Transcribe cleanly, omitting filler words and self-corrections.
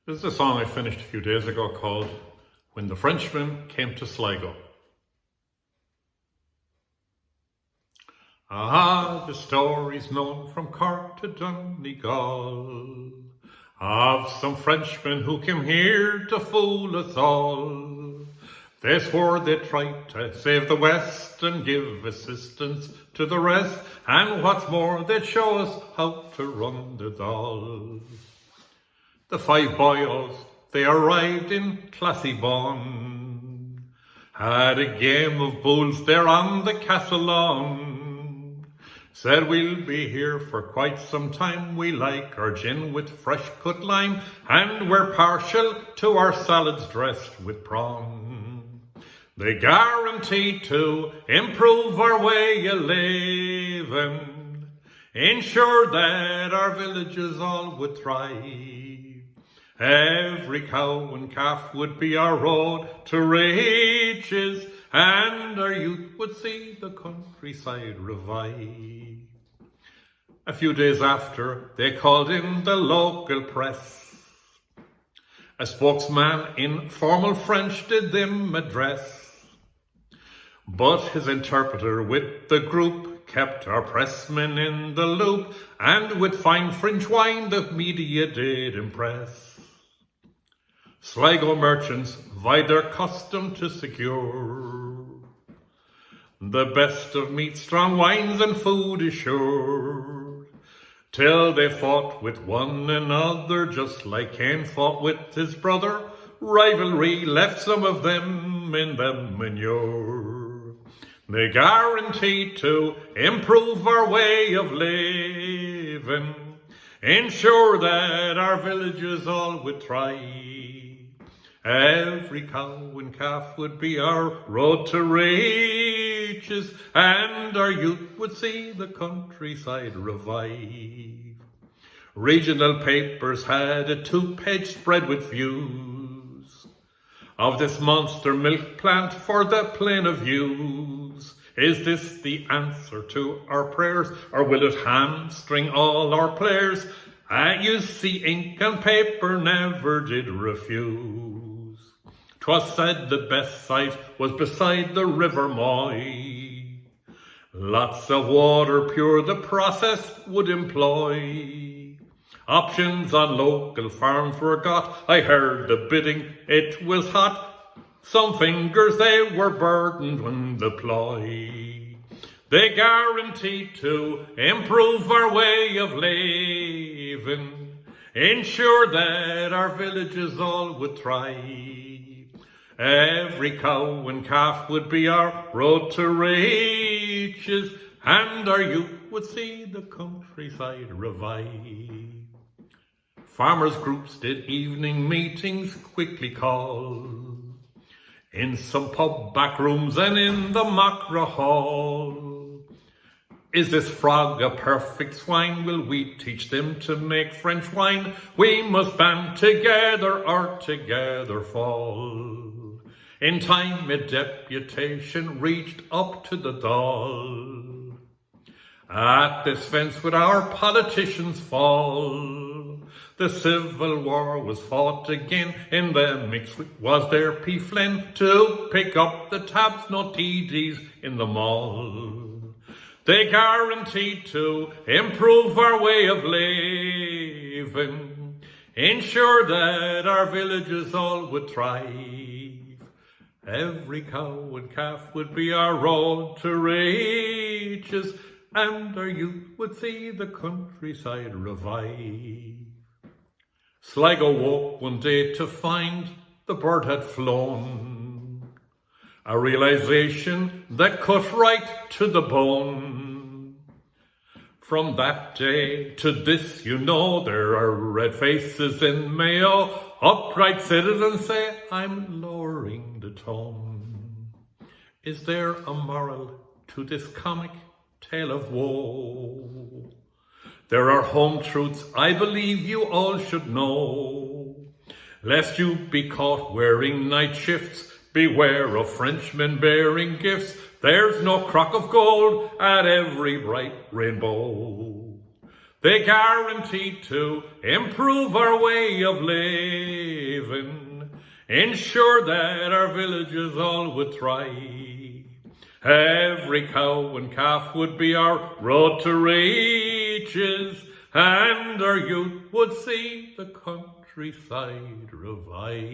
This is a song I finished a few days ago called When the Frenchmen Came to Sligo. The story's known from Cork to Donegal of some Frenchmen who came here to fool us all. They swore they'd try to save the West and give assistance to the rest, and what's more, they'd show us how to run the Dáil. The five boys, they arrived in Classybon, had a game of bowls there on the castle lawn. Said we'll be here for quite some time, we like our gin with fresh cut lime, and we're partial to our salads dressed with prawn. They guarantee to improve our way of living, ensure that our villages all would thrive. Every cow and calf would be our road to riches, and our youth would see the countryside revive. A few days after, they called in the local press. A spokesman in formal French did them address, but his interpreter with the group kept our pressmen in the loop, and with fine French wine the media did impress. Sligo merchants vied their custom to secure the best of meat, strong wines and food assured, till they fought with one another just like Cain fought with his brother. Rivalry left some of them in the manure. They guaranteed to improve our way of living, ensure that our villages all would thrive. Every cow and calf would be our road to riches, and our youth would see the countryside revive. Regional papers had a 2-page spread with views of this monster milk plant for the plain of use. Is this the answer to our prayers, or will it hamstring all our players? You see, ink and paper never did refuse. 'Twas said the best site was beside the River Moy. Lots of water pure the process would employ. Options on local farms were got. I heard the bidding, it was hot. Some fingers they were burdened when the ploy. They guaranteed to improve our way of living, ensure that our villages all would thrive. Every cow and calf would be our road to riches, and our youth would see the countryside revive. Farmers' groups did evening meetings quickly call, in some pub back rooms and in the Macra Hall. Is this frog a perfect swine? Will we teach them to make French wine? We must band together or together fall. In time a deputation reached up to the Dáil. At this fence would our politicians fall. The Civil War was fought again. In the mix was there P. Flynn to pick up the tabs, no TDs in the mall. They guaranteed to improve our way of living, ensure that our villages all would thrive. Every cow and calf would be our road to riches, and our youth would see the countryside revive. Sligo woke one day to find the bird had flown, a realization that cut right to the bone. From that day to this, you know, there are red faces in Mayo. Upright citizens say, I'm lowering the tone. Is there a moral to this comic tale of woe? There are home truths I believe you all should know. Lest you be caught wearing night shifts, beware of Frenchmen bearing gifts. There's no crock of gold at every bright rainbow. They guaranteed to improve our way of living, ensure that our villages all would thrive. Every cow and calf would be our road to riches, and our youth would see the countryside revive.